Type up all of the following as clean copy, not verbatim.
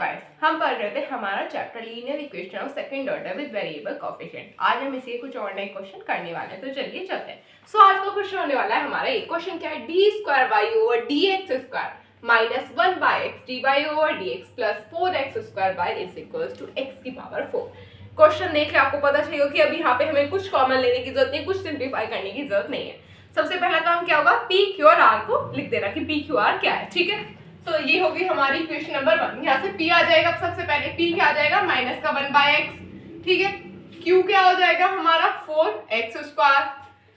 Guys, हम पढ़ रहे थे हमारा chapter linear equation of second order with variable coefficient. आज हम इसे कुछ और नए क्वेश्चन करने वाले हैं, तो चलिए चलते हैं। आज का क्वेश्चन होने वाला है हमारा एक क्वेश्चन क्या है, d square y over d x square minus 1 by x d y over d x plus 4x square y is equals to x की पावर 4। क्वेश्चन देख के आपको पता चलेगा कि अभी यहाँ पे हमें कुछ कॉमन लेने की जरूरत नहीं, कुछ सिंप्लीफाई करने की जरूरत नहीं है। सबसे पहला काम क्या होगा, पी क्यू और आर को लिख देना कि पी क्यू आर क्या है। ठीक है, तो ये होगी हमारी इक्वेशन नंबर 1। यहाँ से P आ जाएगा, सबसे पहले P क्या आ जाएगा, माइनस का 1 बाय एक्स। ठीक है, Q क्या हो जाएगा हमारा 4x स्क्वायर,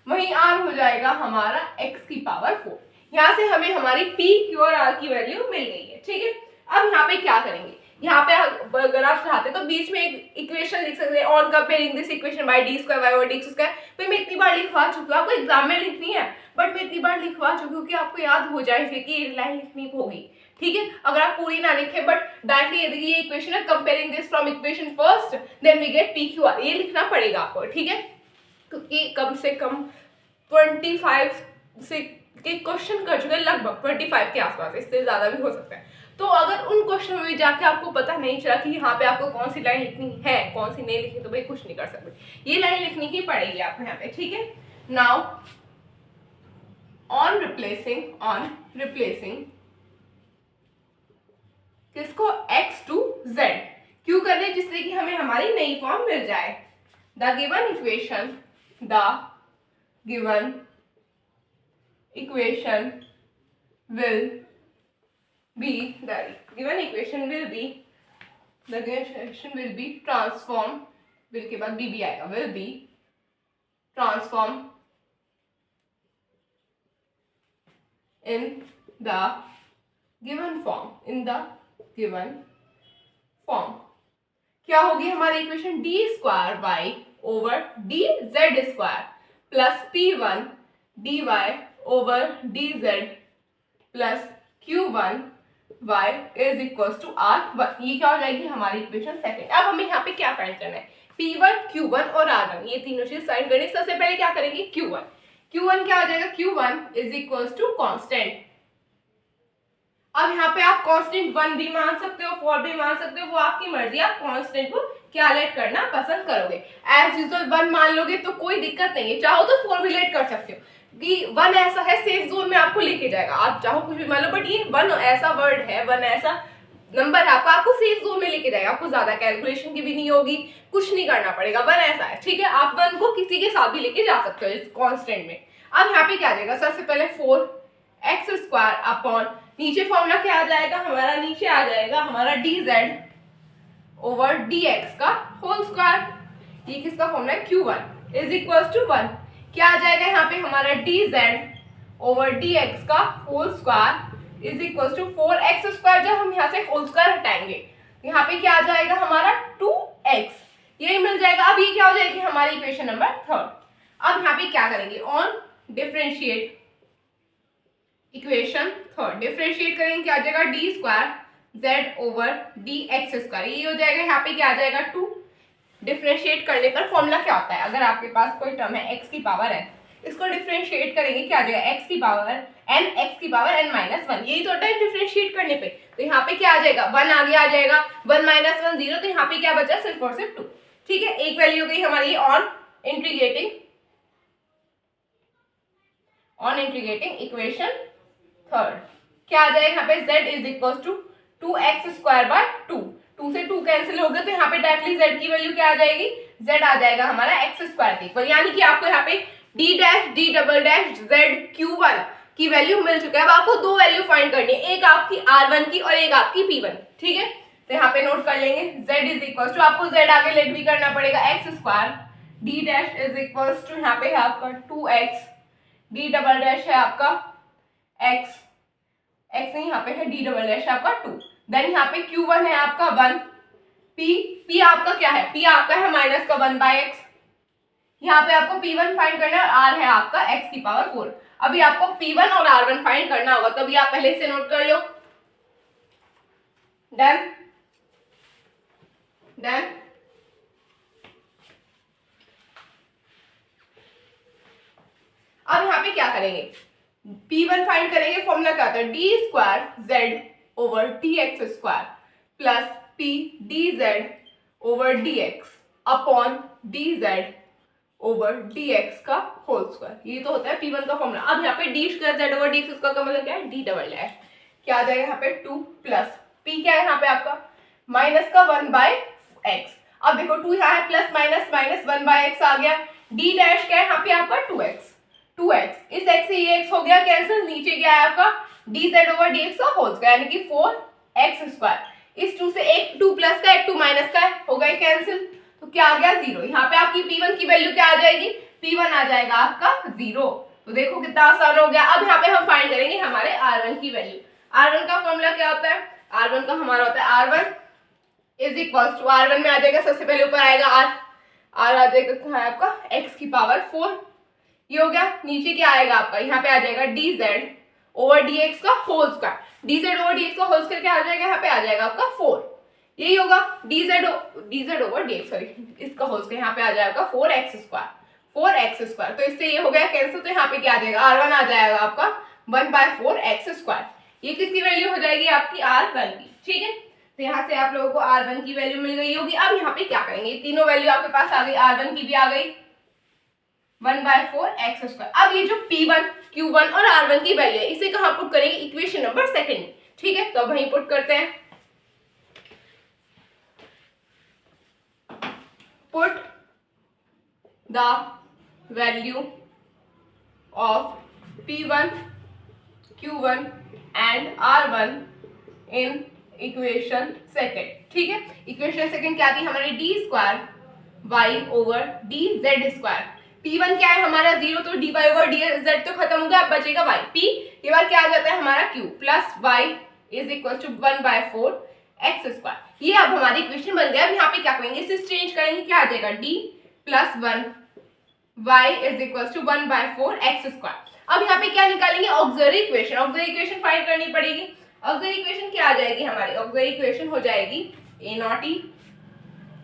वहीं R हो जाएगा हमारा x की पावर 4। यहाँ से हमें हमारी P, Q और R की वैल्यू मिल गई है। ठीक है, अब यहाँ पे क्या करेंगे, यहाँ पे अगर आप चाहते तो बीच में एक इक्वेशन लिख सकते हैं, on comparing this equation by d square y over d x square. भाई मैं इतनी बार लिखवा चुकी हूँ, आपको एग्जाम में लिखनी है, बट मैं इतनी बार लिखवा चुकी हूँ कि आपको याद हो जाए कि ये लाइन लिखनी होगी। ठीक है, अगर आप पूरी ना लिखे बट डायरेक्टली ये देखिए, ये इक्वेशन है, comparing this from equation first then we get p q r, ये लिखना पड़ेगा आपको। ठीक है, क्योंकि कम से कम 25 से के क्वेश्चन कर चुके हैं, लगभग 25 के आसपास, इससे ज्यादा भी हो सकता है। तो अगर उन क्वेश्चन में भी जाके आपको पता नहीं चला कि यहाँ पे आपको कौन सी लाइन लिखनी है, कौन सी नहीं लिखनी, तो भाई कुछ नहीं कर सकते, ये लाइन लिखनी ही पड़ेगी आपको यहाँ पे। ठीक है, नाउ ऑन रिप्लेसिंग किसको, x टू z क्यों कर रहे हैं, जिससे कि हमें हमारी नई फॉर्म मिल जाए। The given equation will be transformed, will के बाद bb आएगा, will be transformed in the given form। क्या होगी हमारी equation, d square y over d z square plus P1 dy over d z plus Q1 y is equals to R1। ये क्या हो जाएगी हमारी इक्वेशन सेकंड। अब हमें यहाँ पे क्या फाइंड करना है, P1, Q1 और R1, ये तीनों चीज फाइंड करनी। सबसे पहले क्या करेंगे, Q1 क्या आ जाएगा, Q1 is equals to constant. अब यहाँ पे आप कांस्टेंट 1 भी मान सकते हो, 4 भी मान सकते हो, वो आपकी मर्जी, आप कांस्टेंट को क्या लेट करना पसंद करोगे। एज यूजुअल 1 मान लोगे तो कोई दिक्कत नहीं है, चाहो तो 4 भी लेट कर सकते हो कि 1 ऐसा है सेफ जोन में आपको लेके जाएगा, आप चाहो कुछ भी मान लो, बट ये 1 ऐसा वर्ड है, 1 ऐसा नंबर है आपको सेफ जोन में लेके जाएगा, आपको ज्यादा कैलकुलेशन की भी नहीं होगी, कुछ नहीं करना पड़ेगा, 1 ऐसा है। ठीक है, आप 1 को किसी के साथ भी लेके जा सकते हो इस कांस्टेंट में। अब यहाँ पे क्या आ जाएगा, सबसे पहले 4x स्क्वायर अपॉन, नीचे फॉर्मूला क्या आ जाएगा हमारा, नीचे आ जाएगा हमारा dz ओवर dx का होल स्क्वायर। ये किसका फॉर्मूला है, Q1 इज इक्वल्स टू 1। क्या आ जाएगा यहाँ पे हमारा dz ओवर dx का whole square is equals to 4x square. जब हम यहाँ से होल स्क्वायर हटाएंगे यहाँ पे क्या आ जाएगा हमारा 2x, यही मिल जाएगा। अब ये क्या हो जाएगी हमारी इक्वेशन नंबर 3। अब यहाँ पे क्या करेंगे, ऑन डिफरेंशिएट इक्वेशन 3, डिफरेंशिएट करेंगे, क्या आ जाएगा D square Z over d x square, ये हो जाएगा। यहाँ पे क्या आ जाएगा 2। डिफरेंशिएट करने पर फॉर्मूला क्या होता है, अगर आपके पास कोई टर्म है x की पावर n, इसको डिफरेंशिएट करेंगे, क्या आ जाएगा x की पावर n माइनस 1, यही तो होता है डिफरेंशिएट करने पे। तो यहाँ पे क्या आ जाएगा, 1 आगे आ जाएगा, 1 माइनस 1 0, तो यहाँ पे क्या बचा, सिर्फ और सिर्फ 2। ठीक है, एक वैल्यू हो गई हमारी ऑन इंटीग्रेटिंग इक्वेशन 3। क्या आ जाएगा यहाँ पे, z is equal to 2x square by 2, 2 से 2 कैंसिल हो गया, तो यहाँ पे डायरेक्टली z की वैल्यू क्या आ जाएगी, z आ जाएगा हमारा x स्क्वायर के इक्वल, यानी कि आपको यहाँ पे d dash d double dash z q1 की वैल्यू मिल चुका है। अब आपको 2 वैल्यू फाइंड करनी है, एक आपकी r1 की और एक आपकी p1। ठीक है, तो यहाँ पे नोट कर लेंगे, z इज इक्वल टू, आपको z आगे लेट भी करना पड़ेगा, x square d dash is equal to, यहाँ पे है आपका 2x, d डबल डैश है आपका x नहीं, यहाँ पे है d डबल डैश आपका 2, देन यहाँ पे q1 है आपका 1, p आपका क्या है, p आपका है माइनस का 1 बाय x, यहाँ पे आपको p1 फाइंड करना है और r है आपका x की पावर 4। अभी आपको p1 और r1 फाइंड करना होगा, तो अभी आप पहले से नोट कर लो, डन। अब यहाँ पे क्या करेंगे, P1 फाइंड करेंगे, फॉर्मूला क्या होता है, d square Z over d x square plus P D Z over d x upon D Z over d x का होल स्क्वायर। ये तो होता है P1 का फॉर्मूला। अब यहाँ पे D square Z over d x का मतलब क्या है, डी डबल डैश। क्या आ जाएगा यहाँ पे 2 प्लस P क्या है यहाँ पे आपका माइनस का 1/x। अब देखो 2 यहाँ है प्लस माइनस माइनस 1/x आ गया। डी डैश क्या है यहाँ पे आपका 2x। इस x से ये x हो गया कैंसिल। नीचे क्या है आपका D Z over d x का होल स्क्वायर यानी कि 4x स्क्वायर। इस 2 से एक 2 प्लस का एक 2 माइनस का हो गया कैंसिल। तो क्या आ गया 0। यहाँ पे आपकी P1 की वैल्यू क्या आ जाएगी, P1 आ जाएगा आपका 0। तो देखो कितना आसान हो गया। अब यहाँ पे हम फाइंड करेंगे हमारे R1 की वैल्यू। R1 का फॉर्मूला क्या होता है, R1 का हमारा होता है R1 is equal to, R1 में आ जाएगा सबसे पहले ऊपर आएगा R आ जाएगा कहाँ है आपका x की पावर 4। ये हो गया। नीचे क्या आएगा आपका, यहाँ पे आ जाएगा dz ओवर dx का whole square. dz over dx का होल स्क्वायर क्या आ जाएगा, यहाँ पे आ जाएगा आपका 4। यही होगा dz ओवर dx, सॉरी इसका होल स्क्वायर यहाँ पे आ जाएगा 4x स्क्वायर। तो इससे ये हो गया कैंसिल। तो यहाँ पे क्या आ जाएगा R1 आ जाएगा आपका 1/4x स्क्वायर। ये किसकी वैल्यू हो जाएगी आपकी R1 की। ठीक है, तो यहाँ से आप लोगों को R1 की वैल्यू मिल गई होगी। अब यहाँ पे क्या करेंगे, तीनों वैल्यू आपके पास आ गई, R1 की भी आ गई 1/4x स्क्वायर। अब ये जो P1, Q1 और R1 की वैल्यू है इसे कहाँ पुट करेंगे, इक्वेशन नंबर सेकंड। ठीक है, तो अब वहीं पुट करते हैं। Put the value of P1, Q1 and R1 in equation second. ठीक है, इक्वेशन सेकंड क्या थी हमारी, d square y over d z square. P1 क्या है हमारा 0, तो dy ओवर dz तो खत्म हो गया, अब बचेगा y। P के बाद क्या आ जाता है हमारा q plus y is equal to 1/4x square. ये अब हमारी इक्वेशन बन गया। अब यहाँ पे क्या करेंगे, इसे चेंज करेंगे, क्या आ जाएगा d plus 1 y is equal to 1/4x square. अब यहाँ पे क्या निकालेंगे, auxiliary equation. Auxiliary equation find करनी पड़ेगी। ऑक्सिलरी इक्वेशन क्या आ जाएगी हमारी, ऑक्सिलरी इक्वेशन हो जाएगी a0e,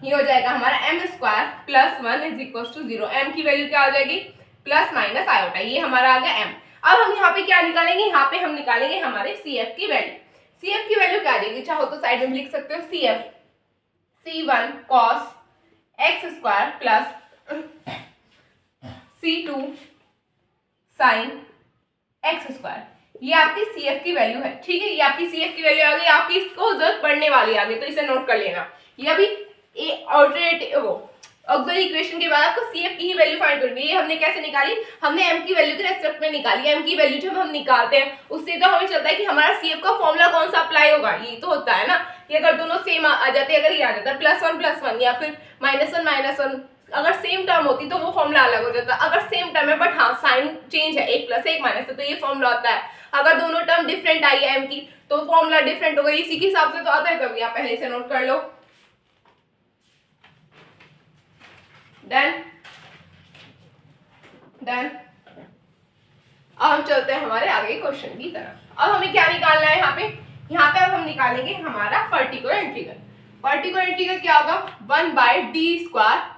ये हो जाएगा हमारा m square plus 1 is equal to 0। m की वैल्यू क्या आ जाएगी, प्लस माइनस आयोटा, ये हमारा आ गया m। अब हम यहाँ पे क्या निकालेंगे, यहाँ पे हम निकालेंगे हमारे CF की वैल्यू। CF की वैल्यू क्या आ जाएगी, चाहो तो साइड में लिख सकते हो CF C1 cos x square plus C2 sin x square. ये आपकी CF की वैल्यू है। ठीक है, ये आपकी CF की वैल्यू आ गई, आपकी इसको जरूरत पड़ने वाली आ गई, तो इसे नोट कर लेना। ये अभी ऑक्सिलरी इक्वेशन के बाद आपको CF की ही वैल्यू फाइंड करनी है। ये हमने कैसे निकाली, हमने m की वैल्यू के रेस्पेक्ट में निकाली। m की वैल्यू जब हम निकालते हैं उससे तो हमें चलता है कि हमारा CF का फॉर्मूला कौन सा अप्लाई होगा। ये तो होता है ना कि अगर दोनों सेम आ जाते, अगर ये आ जाता है +1 या फिर -1 अगर सेम टर्म होती तो वो फॉर्मूला अलग हो जाता। अगर सेम टर्म है बट हाँ साइन चेंज है, 1 + 1 - तो ये फॉर्मूला होता है। अगर दोनों टर्म डिफरेंट आई है m की तो फॉर्मूला डिफरेंट होगा। इसी के हिसाब से तो आता है, कभी आप पहले से नोट कर लो। डन। अब हम चलते हैं हमारे आगे क्वेश्चन की तरफ। अब हमें क्या निकालना है यहाँ पे अब हम निकालेंगे हमारा पर्टिकुलर इंटीग्रल। पर्टिकुलर इंटीग्रल क्या होगा, 1/d²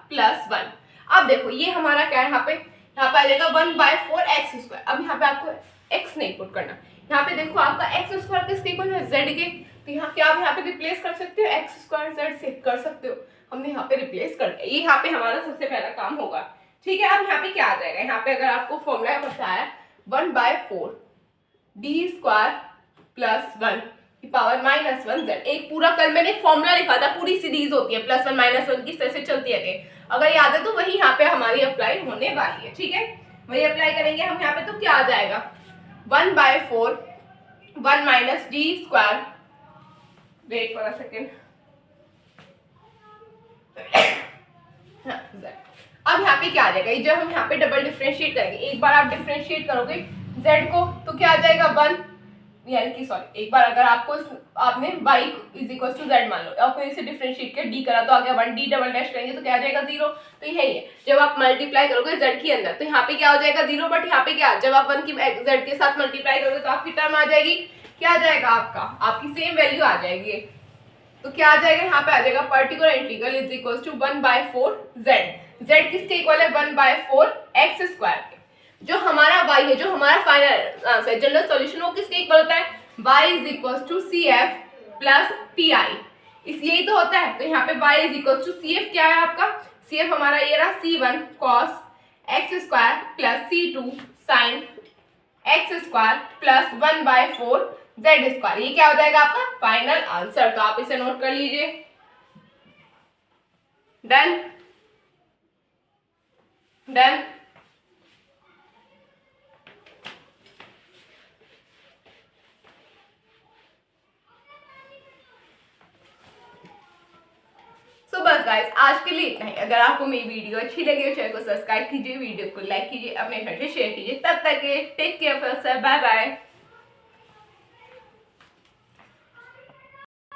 प्लस 1। अब देखो ये हमारा क्या है, यहाँ पे आ जाएगा 1/4x स्क्वायर। अब यहाँ पे आपको x नहीं पुट करना, यहाँ पे देखो आपका x स्क्वायर किसके इक्वल है, z के। तो यहाँ क्या आप यहाँ पे रिप्लेस कर सकते हो, x² z से कर सकते हो। हमने यहाँ पे रिप्लेस कर दिया, ये यहाँ पे हमारा सबसे पहला काम होगा। ठीक है, अब यहाँ पे क्या आ जाएगा, यहाँ पे अगर आपको फॉर्मूला पता है 1/4d² प्लस 1 की पावर -1z। एक पूरा कल मैंने फॉर्मूला लिखा था, पूरी सीरीज होती है +1 -1 की तरह से चलती है। अगर याद है तो वही यहाँ पे हमारी अप्लाई होने वाली है। ठीक है, वही अप्लाई करेंगे हम यहाँ पे। तो क्या आ जाएगा 1/4 1 - d², wait for a second. अब यहाँ पे क्या आ जाएगा, जब हम यहाँ पे डबल डिफरेंशिएट करेंगे, एक बार आप डिफरेंशिएट करोगे z को तो क्या आ जाएगा 1, यानी कि सॉरी एक बार अगर आपने y is equal to z मान लो, आपने इसे डिफरेंशिएट कर d करा तो आ गया 1, d डबल डैश करेंगे तो क्या आ जाएगा 0। तो यही है, जब आप मल्टीप्लाई करोगे z के अंदर तो यहाँ पे क्या हो जाएगा 0, बट यहाँ पे क्या, जब आप 1 की z के साथ मल्टीप्लाई करोगे तो आपकी टर्म आ जाएगी, क्या आ जाएगा आपकी सेम वैल्यू आ जाएगी। तो क्या आ जाएगा, यहाँ पे आ जाएगा particular integral is equal to 1/4z। z किसके इक्वल है, 1/4x स्क्वायर के। जो हमारा y है, जो हमारा फाइनल आंसर जनरल सॉल्यूशन, वो किसके इक्वल होता है, y is equal to CF plus PI। यही तो होता है। तो यहाँ पे y is equal to C F क्या है आपका, सी एफ हमारा ये रहा c1 cos x square plus c2 sin x square plus 1/4 z square. ये क्या हो जाएगा आपका फाइनल आंसर। तो आप इसे नोट कर लीजिए। Done done. सो बस गाइस आज के लिए इतना ही। अगर आपको मेरी वीडियो अच्छी लगी हो चैनल को सब्सक्राइब कीजिए, वीडियो को लाइक कीजिए, अपने फ्रेंड से शेयर कीजिए। तब तक के टेक केयर, बाय बाय।